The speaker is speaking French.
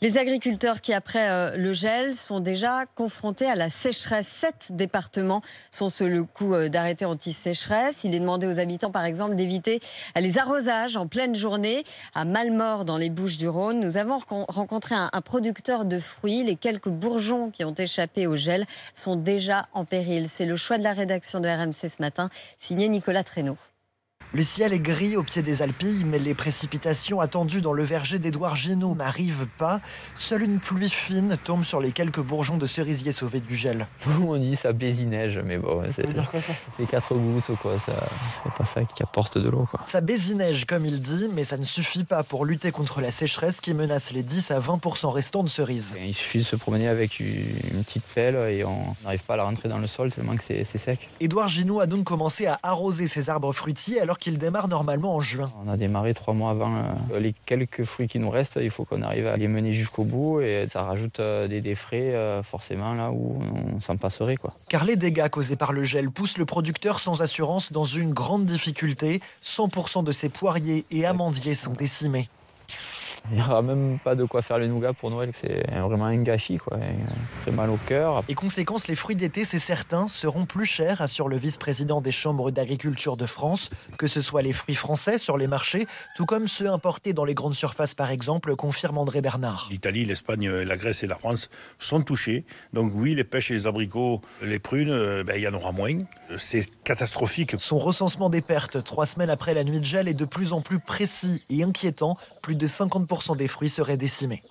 Les agriculteurs qui, après le gel, sont déjà confrontés à la sécheresse. 7 départements sont sous le coup d'arrêtés anti-sécheresse. Il est demandé aux habitants, par exemple, d'éviter les arrosages en pleine journée. À Mallemort, dans les Bouches-du-Rhône, nous avons rencontré un producteur de fruits. Les quelques bourgeons qui ont échappé au gel sont déjà en péril. C'est le choix de la rédaction de RMC ce matin, signé Nicolas Traîneau. Le ciel est gris au pied des Alpilles, mais les précipitations attendues dans le verger d'Édouard Ginoux n'arrivent pas. Seule une pluie fine tombe sur les quelques bourgeons de cerisier sauvés du gel. On dit ça bésineige, mais bon, c'est les 4 gouttes, quoi. C'est pas ça qui apporte de l'eau, quoi. Ça bésineige, comme il dit, mais ça ne suffit pas pour lutter contre la sécheresse qui menace les 10 à 20% restants de cerises. Il suffit de se promener avec une petite pelle et on n'arrive pas à la rentrer dans le sol tellement que c'est sec. Édouard Ginoux a donc commencé à arroser ses arbres fruitiers alors qu'il démarre normalement en juin. On a démarré 3 mois avant. Les quelques fruits qui nous restent, il faut qu'on arrive à les mener jusqu'au bout et ça rajoute des frais forcément là où on s'en passerait, quoi. Car les dégâts causés par le gel poussent le producteur sans assurance dans une grande difficulté. 100% de ses poiriers et amandiers sont décimés. Il n'y aura même pas de quoi faire le nougat pour Noël, c'est vraiment un gâchis, quoi. Très mal au cœur. Et conséquence, les fruits d'été, c'est certain, seront plus chers, assure le vice-président des chambres d'agriculture de France, que ce soit les fruits français sur les marchés, tout comme ceux importés dans les grandes surfaces par exemple, confirme André Bernard. L'Italie, l'Espagne, la Grèce et la France sont touchés. Donc oui, les pêches et les abricots, les prunes, il y en aura moins. C'est catastrophique. Son recensement des pertes 3 semaines après la nuit de gel est de plus en plus précis et inquiétant. Plus de 50% des fruits seraient décimés.